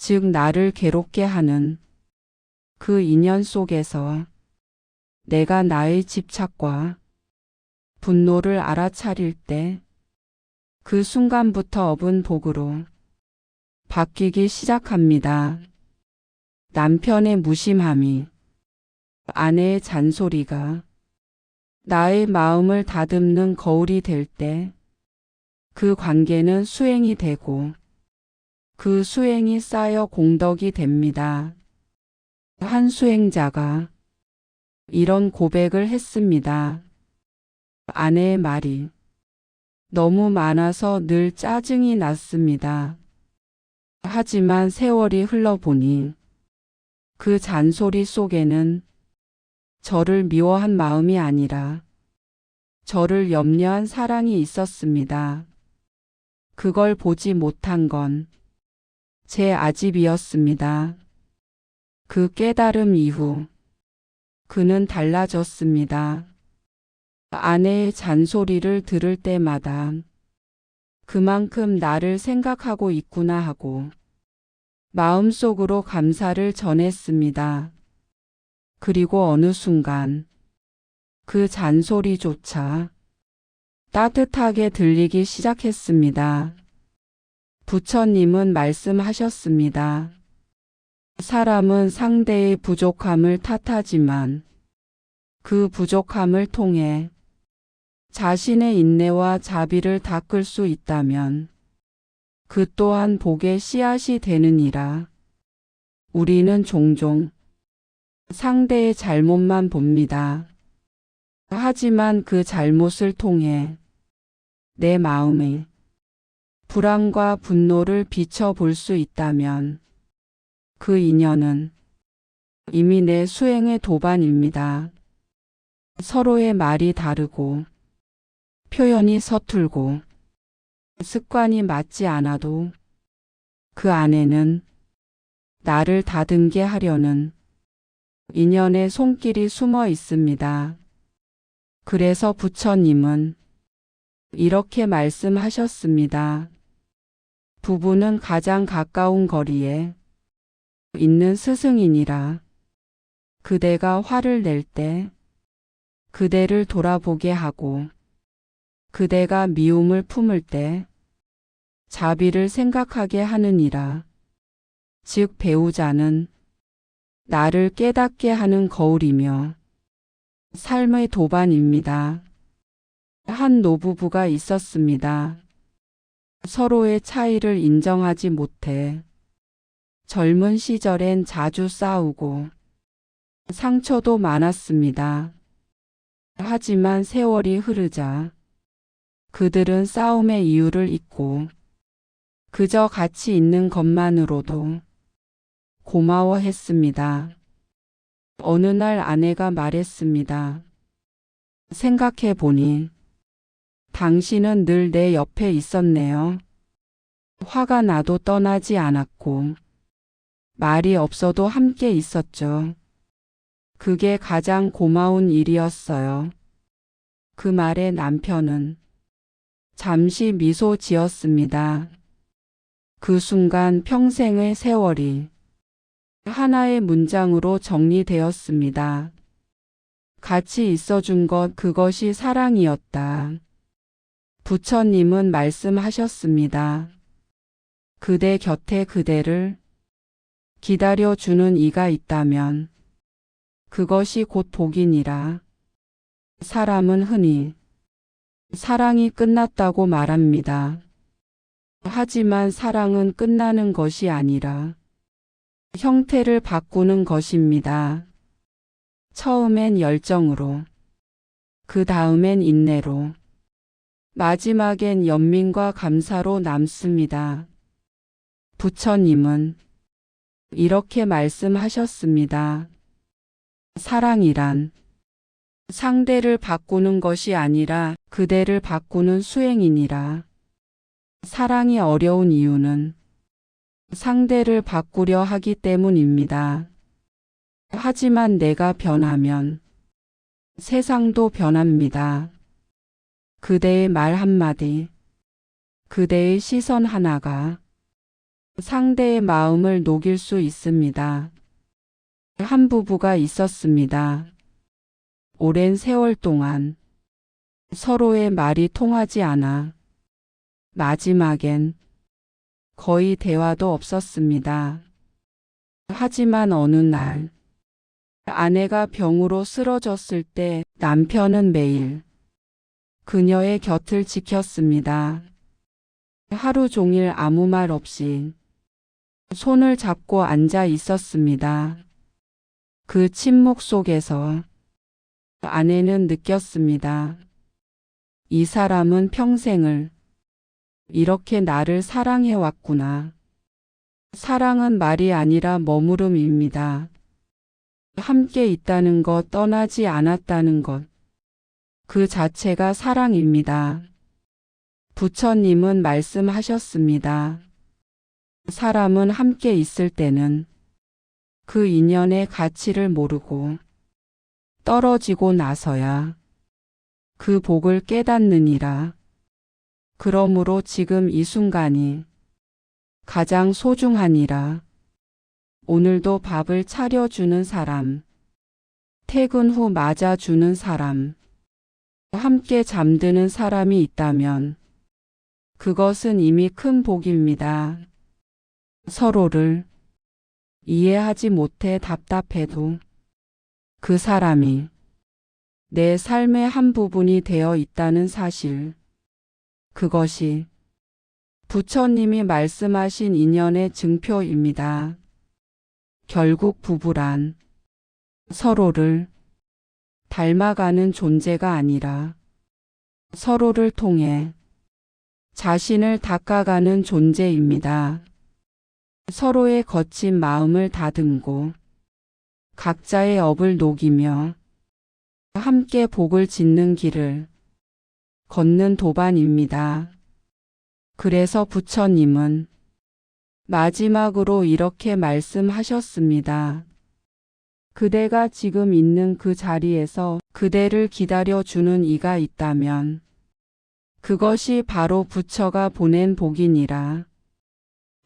즉 나를 괴롭게 하는 그 인연 속에서 내가 나의 집착과 분노를 알아차릴 때 그 순간부터 업은 복으로 바뀌기 시작합니다. 남편의 무심함이, 아내의 잔소리가 나의 마음을 다듬는 거울이 될 때 그 관계는 수행이 되고 그 수행이 쌓여 공덕이 됩니다. 한 수행자가 이런 고백을 했습니다. 아내의 말이 너무 많아서 늘 짜증이 났습니다. 하지만 세월이 흘러보니 그 잔소리 속에는 저를 미워한 마음이 아니라 저를 염려한 사랑이 있었습니다. 그걸 보지 못한 건 제 아집이었습니다. 그 깨달음 이후 그는 달라졌습니다. 아내의 잔소리를 들을 때마다 그만큼 나를 생각하고 있구나 하고 마음속으로 감사를 전했습니다. 그리고 어느 순간 그 잔소리조차 따뜻하게 들리기 시작했습니다. 부처님은 말씀하셨습니다. 사람은 상대의 부족함을 탓하지만 그 부족함을 통해 자신의 인내와 자비를 닦을 수 있다면 그 또한 복의 씨앗이 되느니라. 우리는 종종 상대의 잘못만 봅니다. 하지만 그 잘못을 통해 내 마음의 불안과 분노를 비춰볼 수 있다면 그 인연은 이미 내 수행의 도반입니다. 서로의 말이 다르고 표현이 서툴고 습관이 맞지 않아도 그 안에는 나를 다듬게 하려는 인연의 손길이 숨어 있습니다. 그래서 부처님은 이렇게 말씀하셨습니다. 부부는 가장 가까운 거리에 있는 스승이니라. 그대가 화를 낼 때 그대를 돌아보게 하고 그대가 미움을 품을 때 자비를 생각하게 하느니라. 즉 배우자는 나를 깨닫게 하는 거울이며 삶의 도반입니다. 한 노부부가 있었습니다. 서로의 차이를 인정하지 못해 젊은 시절엔 자주 싸우고 상처도 많았습니다. 하지만 세월이 흐르자 그들은 싸움의 이유를 잊고 그저 같이 있는 것만으로도 고마워했습니다. 어느 날 아내가 말했습니다. 생각해 보니 당신은 늘 내 옆에 있었네요. 화가 나도 떠나지 않았고 말이 없어도 함께 있었죠. 그게 가장 고마운 일이었어요. 그 말에 남편은 잠시 미소 지었습니다. 그 순간 평생의 세월이 하나의 문장으로 정리되었습니다. 같이 있어준 것, 그것이 사랑이었다. 부처님은 말씀하셨습니다. 그대 곁에 그대를 기다려주는 이가 있다면 그것이 곧 복이니라. 사람은 흔히 사랑이 끝났다고 말합니다. 하지만 사랑은 끝나는 것이 아니라 형태를 바꾸는 것입니다. 처음엔 열정으로, 그 다음엔 인내로, 마지막엔 연민과 감사로 남습니다. 부처님은 이렇게 말씀하셨습니다. 사랑이란 상대를 바꾸는 것이 아니라 그대를 바꾸는 수행이니라. 사랑이 어려운 이유는 상대를 바꾸려 하기 때문입니다. 하지만 내가 변하면 세상도 변합니다. 그대의 말 한마디, 그대의 시선 하나가 상대의 마음을 녹일 수 있습니다. 한 부부가 있었습니다. 오랜 세월 동안 서로의 말이 통하지 않아 마지막엔 거의 대화도 없었습니다. 하지만 어느 날 아내가 병으로 쓰러졌을 때 남편은 매일 그녀의 곁을 지켰습니다. 하루 종일 아무 말 없이 손을 잡고 앉아 있었습니다. 그 침묵 속에서 아내는 느꼈습니다. 이 사람은 평생을 이렇게 나를 사랑해 왔구나. 사랑은 말이 아니라 머무름입니다. 함께 있다는 것, 떠나지 않았다는 것, 그 자체가 사랑입니다. 부처님은 말씀하셨습니다. 사람은 함께 있을 때는 그 인연의 가치를 모르고 떨어지고 나서야 그 복을 깨닫느니라. 그러므로 지금 이 순간이 가장 소중하니라. 오늘도 밥을 차려주는 사람, 퇴근 후 맞아주는 사람, 함께 잠드는 사람이 있다면 그것은 이미 큰 복입니다. 서로를 이해하지 못해 답답해도 그 사람이 내 삶의 한 부분이 되어 있다는 사실, 그것이 부처님이 말씀하신 인연의 증표입니다. 결국 부부란 서로를 닮아가는 존재가 아니라 서로를 통해 자신을 닦아가는 존재입니다. 서로의 거친 마음을 다듬고 각자의 업을 녹이며 함께 복을 짓는 길을 걷는 도반입니다. 그래서 부처님은 마지막으로 이렇게 말씀하셨습니다. 그대가 지금 있는 그 자리에서 그대를 기다려주는 이가 있다면 그것이 바로 부처가 보낸 복이니라.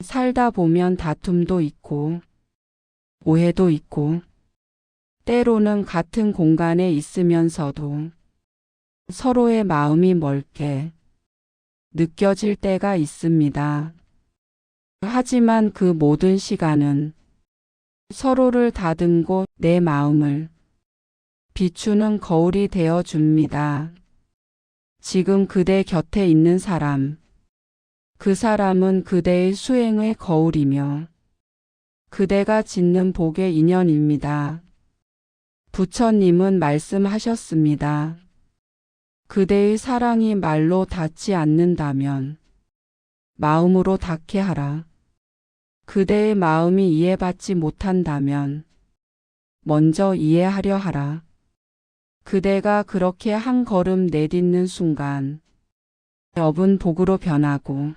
살다 보면 다툼도 있고 오해도 있고 때로는 같은 공간에 있으면서도 서로의 마음이 멀게 느껴질 때가 있습니다. 하지만 그 모든 시간은 서로를 다듬고 내 마음을 비추는 거울이 되어 줍니다. 지금 그대 곁에 있는 사람, 그 사람은 그대의 수행의 거울이며 그대가 짓는 복의 인연입니다. 부처님은 말씀하셨습니다. 그대의 사랑이 말로 닿지 않는다면 마음으로 닿게 하라. 그대의 마음이 이해받지 못한다면 먼저 이해하려 하라. 그대가 그렇게 한 걸음 내딛는 순간 업은 복으로 변하고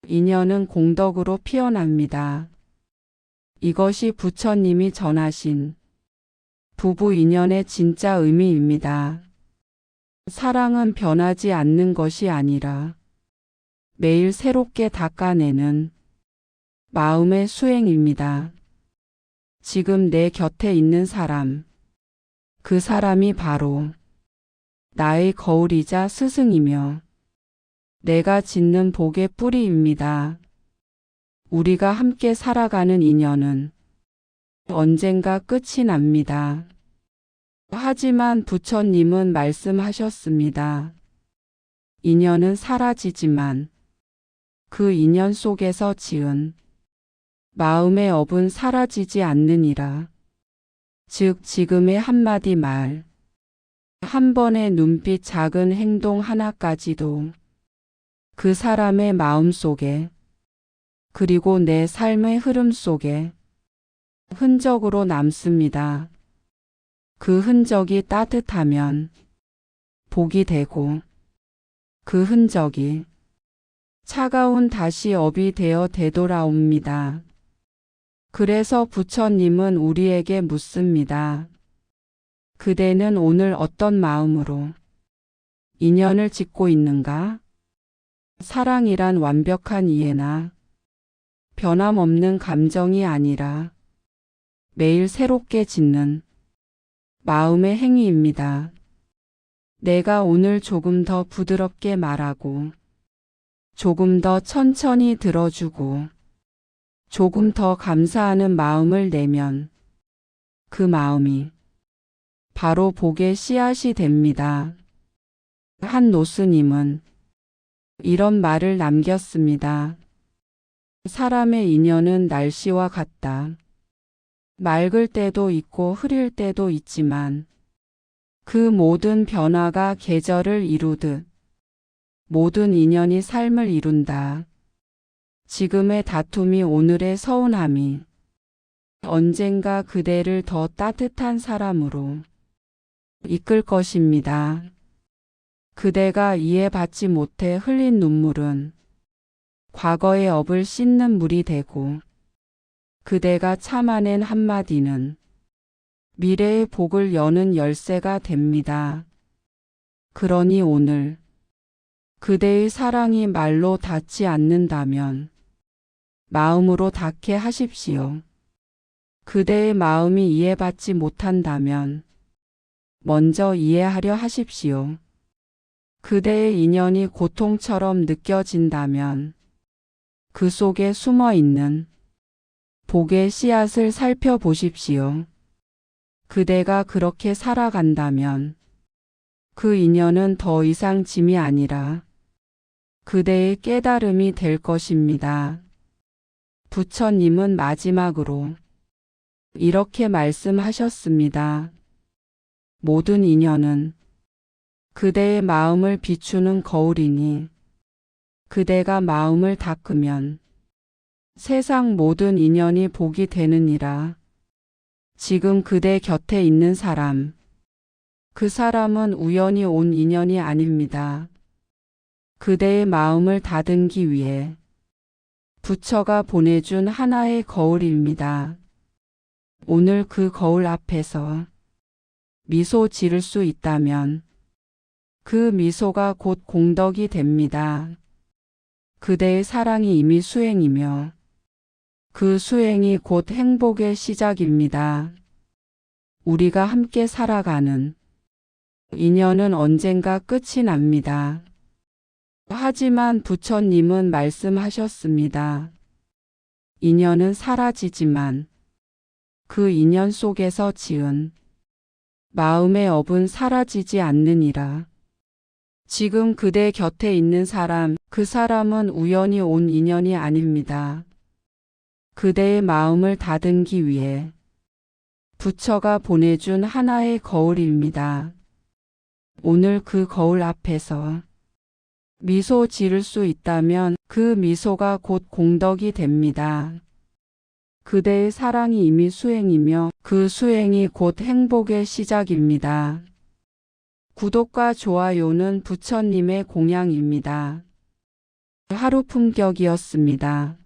인연은 공덕으로 피어납니다. 이것이 부처님이 전하신 부부 인연의 진짜 의미입니다. 사랑은 변하지 않는 것이 아니라 매일 새롭게 닦아내는 마음의 수행입니다. 지금 내 곁에 있는 사람, 그 사람이 바로 나의 거울이자 스승이며 내가 짓는 복의 뿌리입니다. 우리가 함께 살아가는 인연은 언젠가 끝이 납니다. 하지만 부처님은 말씀하셨습니다. 인연은 사라지지만 그 인연 속에서 지은 마음의 업은 사라지지 않느니라. 즉 지금의 한마디 말, 한 번의 눈빛, 작은 행동 하나까지도 그 사람의 마음 속에 그리고 내 삶의 흐름 속에 흔적으로 남습니다. 그 흔적이 따뜻하면 복이 되고 그 흔적이 차가운 다시 업이 되어 되돌아옵니다. 그래서 부처님은 우리에게 묻습니다. 그대는 오늘 어떤 마음으로 인연을 짓고 있는가? 사랑이란 완벽한 이해나 변함없는 감정이 아니라 매일 새롭게 짓는 마음의 행위입니다. 내가 오늘 조금 더 부드럽게 말하고 조금 더 천천히 들어주고 조금 더 감사하는 마음을 내면 그 마음이 바로 복의 씨앗이 됩니다. 한 노스님은 이런 말을 남겼습니다. 사람의 인연은 날씨와 같다. 맑을 때도 있고 흐릴 때도 있지만 그 모든 변화가 계절을 이루듯 모든 인연이 삶을 이룬다. 지금의 다툼이 오늘의 서운함이 언젠가 그대를 더 따뜻한 사람으로 이끌 것입니다. 그대가 이해받지 못해 흘린 눈물은 과거의 업을 씻는 물이 되고 그대가 참아낸 한마디는 미래의 복을 여는 열쇠가 됩니다. 그러니 오늘 그대의 사랑이 말로 닿지 않는다면 마음으로 닿게 하십시오. 그대의 마음이 이해받지 못한다면 먼저 이해하려 하십시오. 그대의 인연이 고통처럼 느껴진다면 그 속에 숨어 있는 복의 씨앗을 살펴보십시오. 그대가 그렇게 살아간다면 그 인연은 더 이상 짐이 아니라 그대의 깨달음이 될 것입니다. 부처님은 마지막으로 이렇게 말씀하셨습니다. 모든 인연은 그대의 마음을 비추는 거울이니 그대가 마음을 닦으면 세상 모든 인연이 복이 되느니라. 지금 그대 곁에 있는 사람, 그 사람은 우연히 온 인연이 아닙니다. 그대의 마음을 다듬기 위해 부처가 보내준 하나의 거울입니다. 오늘 그 거울 앞에서 미소 지을 수 있다면 그 미소가 곧 공덕이 됩니다. 그대의 사랑이 이미 수행이며 그 수행이 곧 행복의 시작입니다. 우리가 함께 살아가는 인연은 언젠가 끝이 납니다. 하지만 부처님은 말씀하셨습니다. 인연은 사라지지만 그 인연 속에서 지은 마음의 업은 사라지지 않느니라. 지금 그대 곁에 있는 사람, 그 사람은 우연히 온 인연이 아닙니다. 그대의 마음을 다듬기 위해 부처가 보내준 하나의 거울입니다. 오늘 그 거울 앞에서 미소 지을 수 있다면 그 미소가 곧 공덕이 됩니다. 그대의 사랑이 이미 수행이며 그 수행이 곧 행복의 시작입니다. 구독과 좋아요는 부처님의 공양입니다. 하루 품격이었습니다.